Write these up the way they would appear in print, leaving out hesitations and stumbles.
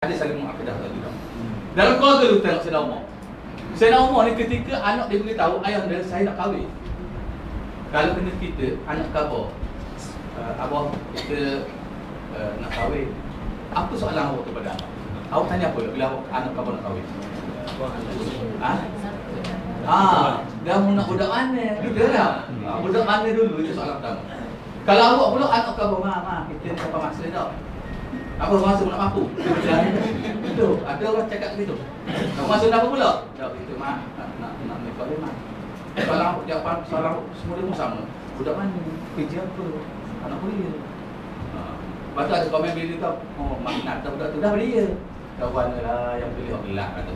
Ada saling mengakidah lagi dah. Dalam keluarga tu tengok Sayyidina Umar. Sayyidina Umar ni ketika anak dia beritahu ayah dia saya nak kahwin. Kalau kena kita anak khabar, abah kita nak kahwin. Apa soalan awak kepada anak? Awak tanya apa bila anak khabar nak kahwin? Dia mau nak budak mana? Gitu lah. Budak mana dulu itu soalan pertama. Kalau awak pula anak khabar, ma kita apa masa dah. Apa masa nak mampu? Itu ada orang cakap begitu. Kamu masa apa pula? Jawab itu mak nak nikah dia mak. Kalau aku jawapan soalan semua dia pun sama. Budak mana? Kerja apa? Anak kuliah. Lepas tu ada komen bila dia oh mak nak budak tu dah belia. Kawan lah yang pilih orang gelap kata.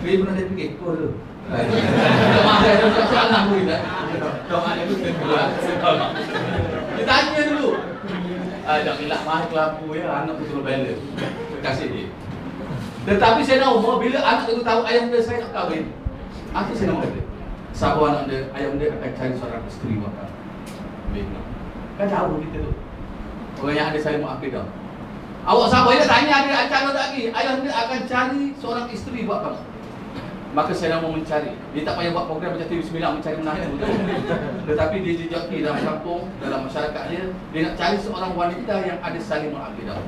Dia pernah saya fikir kau tu. Tak mahu saya tak soalan pun kita. Kau ada tu dia tanya dulu. Dah gelap mahal kelapu ya, anak tu suruh bela. Kasih dia. Tetapi saya nak umur bila anak tu tahu ayah dia saya nak kahwin. Apa saya nak kata? Sabar anak dia, ayah dia akan cari seorang isteri bakal. Baiklah. Kan tahu kita tu. Orang yang ada saling mengakidah. Awak sabar dia tanya ada acara tak lagi. Ayah dia akan cari seorang isteri buat kamu. Maka saya nak mau mencari. Dia tak payah buat program macam TV9 mencari menantu tu. Tetapi dia jejaki dalam kampung, dalam masyarakat dia nak cari seorang wanita yang ada saling mengakidah.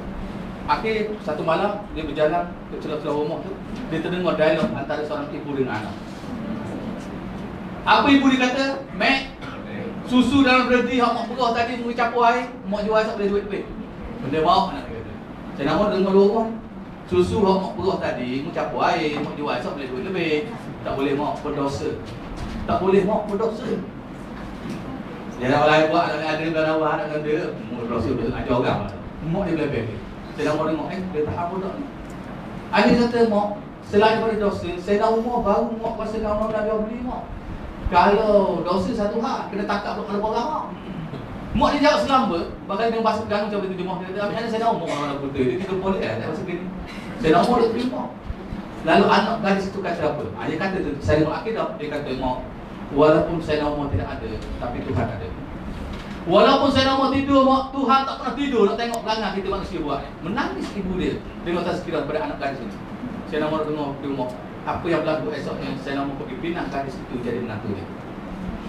Akhir satu malam dia berjalan ke celah-celah rumah tu, dia terdengar dialog antara seorang ibu dengan anak. Apa ibu dia kata? Mek, susu dalam berhenti hak mak perah tadi mungkin campur air, mak jual tak boleh duit-duit. Benda bawa anak dia kata. Saya nak dengar dua orang. Susu hak mak perah tadi mu campur air, mak jual tak boleh duit lebih. Tak boleh mak berdosa. Tak boleh mak berdosa. Dia nak lain buat anak ada dalam awak anak dia, mu berdosa untuk ajar orang. Mak dia lebih. Saya nak dengar dia tak apa dak ni. Akhir kata mak, selain daripada dosa, saya dah umur baru mak kuasa kamu dah jual beli mak. Kalau dosa satu hak kena tangkap kalau orang mak. Mak dia jawab selamba, bakal dengan bahasa Terengganu macam terjemah dia kata, "Ambil anak saya dah umur orang buta, dia tidak boleh tak bahasa gini." Saya dah umur dia terima. Lalu anak gadis itu kata apa? Dia kata saya mengakidah, dia kata mak, walaupun saya dah umur tidak ada, tapi Tuhan ada. Walaupun saya dah umur tidur mak, Tuhan tak pernah tidur nak tengok perangai kita manusia buat. Menangis ibu dia dengan tazkirah pada anak gadis ini. Saya nak dengar di rumah apa yang berlaku esoknya. Saya nak pergi pinang gadis itu jadi menantu dia.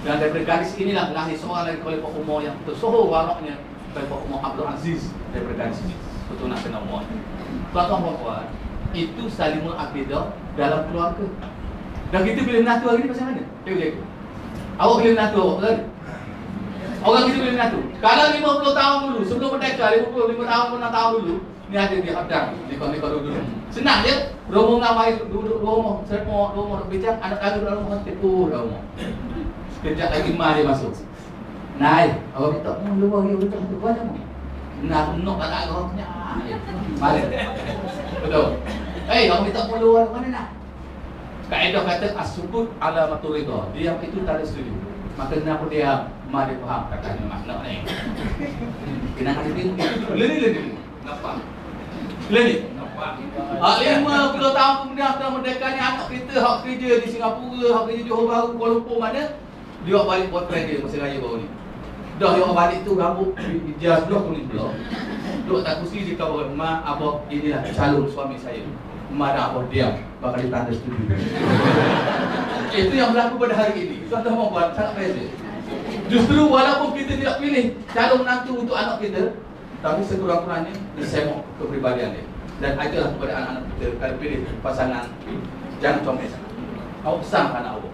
Dan daripada gadis inilah lahir seorang lagi Khalifah Umar yang tersohor waraknya, Khalifah Umar Abdul Aziz. Daripada gadis ini betul nak kena Umar. Tuan-tuan, itu saling mengakidah dalam keluarga. Dan kita bila menantu hari ni pasal mana? Tengok. Awak bila menantu awak kan? Orang kita bila menantu. Kalau 50 tahun dulu sebelum merdeka, 55 tahun 6 tahun dulu, ni ada dia hadang nikah dulu. Senang je. Rombongan mari duduk rumah, semua rumah nak bincang, anak kali dalam rumah tepu rumah. Sekejap lagi mak dia masuk. Naik, awak minta luar dia betul betul banyak mak. Nak tak ada orang punya. Balik. Betul. Awak minta luar mana nak? Kaedah kata as-sukut alamatul ridha. Diam itu tanda setuju. Maka kenapa dia mak dia faham katanya makna ni. Kena ada dia. Leni. Nampak. Leni. 50 tahun kemudian setelah merdekanya anak kita hak kerja di Singapura, hak kerja Johor Bahru, Kuala Lumpur mana? Dia balik buat trend dia masa raya baru ni. Dah dia balik tu rambut hijau sebelah kuning belah. Duduk tak kursi dia kata, "Mak, abah inilah calon suami saya." Mak dan abah diam, bakal ditanda setuju. Itu yang berlaku pada hari ini. Tuan-tuan puan, sangat beza. Justru walaupun kita tidak pilih calon menantu untuk anak kita, tapi sekurang-kurangnya disemok kepribadian dia. Dan ajarlah kepada anak-anak kita kalau pilih pasangan jangan comel sangat. Awak pesan anak awak.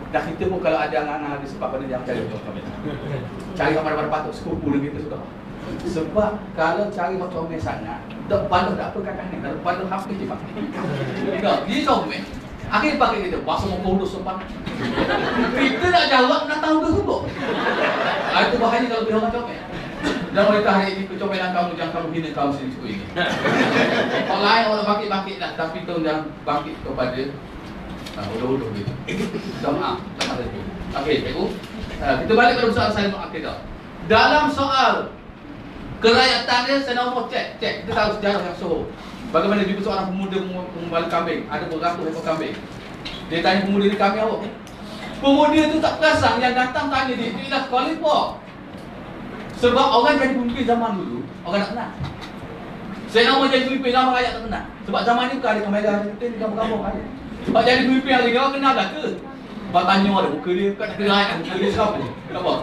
Dah kita pun kalau ada anak-anak ada sebab pada jangan cari comel. Cari yang mana-mana patut sepupu dengan kita sudah. Sebab kalau cari comel sangat, tak pandang tak apa kakak ni. Kalau pandang hampir je pakai. Tak, dia comel. Akhirnya pakai kita, bahasa mengkodus sempat. Kita nak jawab, nak tahu ke sebut. Itu bahaya kalau dia orang comel. Dan wanita hari ini kecomelan kamu jangan kamu hina kaum sini suku ini. Orang lain orang bangkit-bangkit lah, tapi tu jangan bangkit kepada udah gitu. Maaf, tak ada itu. Okey, cikgu. Kita balik pada soal saling mengakidah. Dalam soal kerakyatan dia, saya nak mau cek. Kita tahu sejarah yang sohor. Bagaimana juga seorang pemuda mengembala kambing, ada beratus ekor kambing. Dia tanya pemuda ni kambing awak. Pemuda tu tak perasan yang datang tanya dia inilah khalifah. Sebab orang jadi pemimpin zaman dulu, orang nak kenal. Saya nak mau jadi pemimpin lama rakyat tak kenal. Sebab zaman ni bukan ada kamera kita di kampung-kampung ada. Sebab jadi pemimpin hari ni orang kenal tak ke? Sebab tanya ada muka dia, bukan nak kenal ayat muka dia siapa. Kenapa?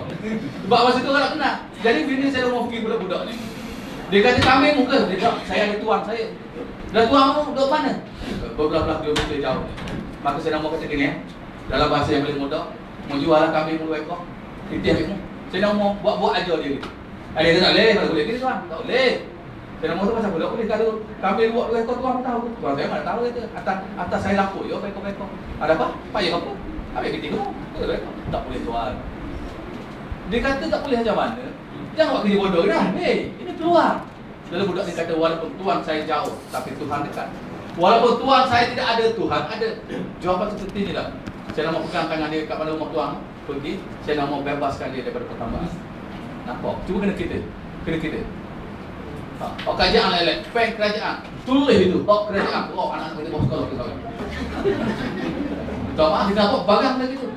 Sebab masa tu orang tak kenal. Jadi bini saya mau pergi budak-budak ni. Dia kata kami muka, dia cakap saya ada tuang saya. Dah tuang mu duduk mana? Beberapa kilometer jauh. Maka saya nak mau kata gini dalam bahasa yang paling mudah, mau jual lah kambing 10 ekor. Kita ambil mu. Saya nak mau buat aja dia gitu. Ada tak boleh, kalau boleh gitu tuan. Tak boleh. Saya nak mau tu pasal boleh kalau kambing buat 2 ekor tuan tahu. Tuan saya mana tahu itu. Atas saya laku yo ekor-ekor. Ada apa? Payah apa? Ambil kita tu. Tak boleh tuan. Dia kata tak boleh macam mana? Jangan buat kerja bodoh dah. Ini peluang. Lalu budak ni kata walaupun tuan saya jauh tapi Tuhan dekat. Walaupun tuan saya tidak ada, Tuhan ada. Jawapan seperti ni lah. Saya nak mau pegang tangan dia kat mana rumah tuan, pergi. Saya nak mau bebaskan dia daripada pertambangan. Nampak? Cuba kena kita. Kena kita. Kerajaan lelek. Peng kerajaan. Tulis itu. Kerajaan. Anak-anak kita bawa sekolah kita. Tak maaf, kita nampak bagang lagi tu.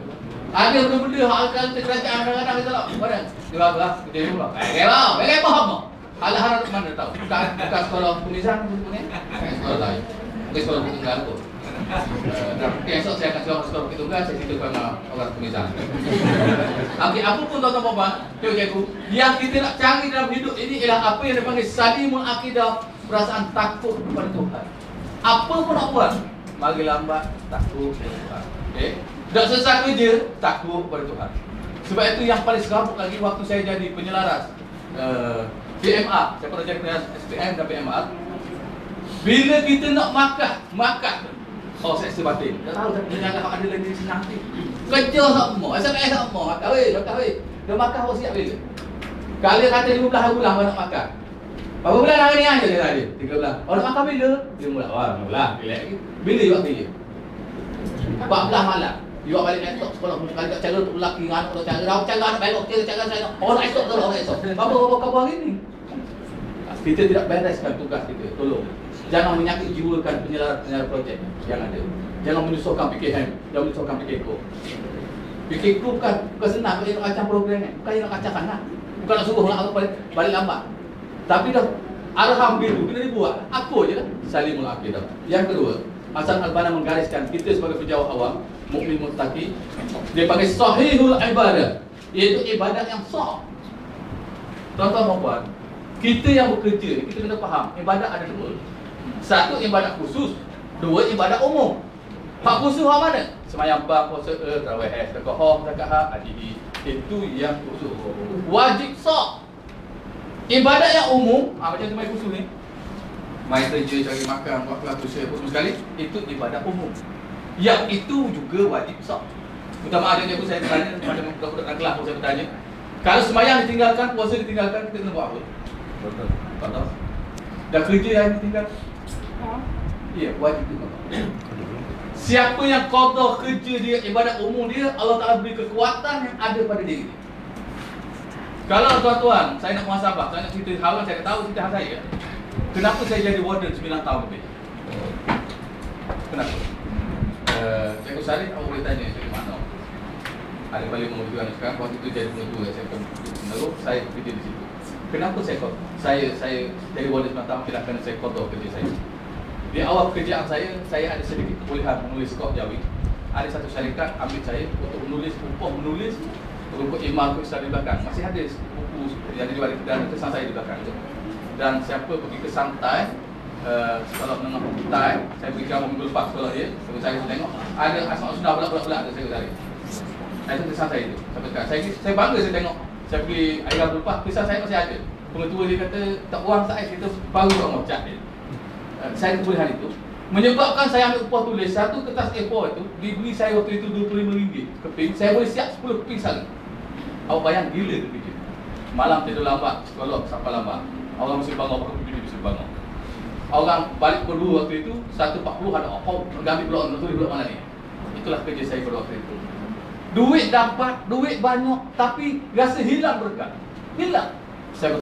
Ada benda-benda hal kata kerajaan kadang-kadang kita tak. Mana? Dia lah. Kita pula. Bagai faham tak? Hal-hal mana tahu? Bukan sekolah pemisah pun ni. Sekolah lain. Bukan sekolah Bukit Tunggal tu. Okay, esok saya akan sekolah Bukit Tunggal. Saya cerita kepada orang pemisah. Okay, apa pun tuan-tuan puan-puan, cikgu, yang kita nak cari dalam hidup ini ialah apa yang dipanggil salimul akidah, perasaan takut kepada Tuhan. Apa pun nak buat, mari lambat takut kepada Tuhan. Okay? Tak selesai kerja, takut kepada Tuhan. Sebab itu yang paling serabut lagi waktu saya jadi penyelaras PMR, saya pernah jadi penyelaras SPM dan PMR. Bila kita nak makan, seksa batin. Tak tahu tak jangan ada lagi senang ni. Kerja semua, SMS semua, kahwin. Dia makan apa siap bila? Kali kata 15 hari bulan nak makan. Berapa bulan hari ni aja dia tadi? 3 bulan. Nak makan bila? Dia mula. Mula. Bila you buat kerja? 14 malam. You buat balik laptop sekolah punya kali tak cara untuk lelaki dengan anak cara anak baik cara saya. Nak esok. Berapa hari ni? Kita tidak bereskan tugas kita. Tolong. Jangan menyakit jiwakan penyelara projek yang ada. Jangan menyusahkan PKM, jangan menyusahkan PKK. PKK bukan senang kalau nak kacau program ni. Bukan nak kacau sangat. Bukan nak suruh nak balik lambat. Tapi dah arahan biru kena dibuat. Aku je lah. Salimul akidah. Yang kedua, Hasan Al-Banna menggariskan kita sebagai pejabat awam, mukmin muttaqi, dia panggil sahihul ibadah, iaitu ibadat yang sah. Tuan-tuan puan, kita yang bekerja ni, kita kena faham, ibadat ada dua. Satu ibadat khusus, dua ibadat umum. Hak khusus hak mana? Semayang bab, puasa, tarawih, sedekah, zakat, haji. Itu yang khusus. Wajib sah. Ibadat yang umum, macam semai khusus ni, mai kerja, cari makan, buat kelas usaha, semua sekali, itu ibadat umum. Yang itu juga wajib sah. Pertama ada cikgu saya tanya, macam budak-budak dalam kelas saya bertanya, kalau semayang ditinggalkan, puasa ditinggalkan, kita kena buat apa? Betul. Tak tahu. Dah kerja yang ditinggalkan? Ya, wajib juga. Siapa yang qada kerja dia, ibadat umum dia, Allah Ta'ala beri kekuatan yang ada pada diri dia. Kalau tuan-tuan, saya nak muhasabah, saya nak cerita hal saya tahu cerita saya. Kenapa saya jadi warden 9 tahun lebih? Kenapa? Cikgu Syarif, awak boleh tanya saya di mana? Ada balik mengutukan sekarang, waktu itu jadi pengetua SMP Menaruh, saya kerja di situ. Kenapa saya jadi warden 9 tahun? Tidak kerana saya qada kerja saya. Di awal pekerjaan saya ada sedikit kebolehan menulis kod Jawi. Ada satu syarikat ambil saya untuk menulis untuk email ke di belakang. Masih ada buku yang dijual dan kesan saya di belakang itu. Dan siapa pergi ke Santai, sekolah menengah Santai, saya pergi kamu minggu lepas sekolah dia, saya tengok ada Asma Usna budak-budak ada saya cari. Saya itu kesan saya itu. Sampai sekarang saya bangga saya tengok. Saya pergi air minggu lepas, kesan saya masih ada. Pengetua dia kata tak buang saya, kita baru tak mau cat dia. Saya kebolehan itu menyebabkan saya ambil upah tulis satu kertas A4 itu dibeli saya waktu itu RM25 keping. Saya boleh siap 10 keping sekali. Awak bayang gila tu kerja. Malam tidur lambat, sekolah sampai lambat. Orang mesti bangun, pakai bibir mesti bangun. Orang balik kedua waktu itu 1.40 ada apa? Ganti blok, nak tulis blok mana ni? Itulah kerja saya pada waktu itu. Duit dapat, duit banyak, tapi rasa hilang berkat. Hilang. Saya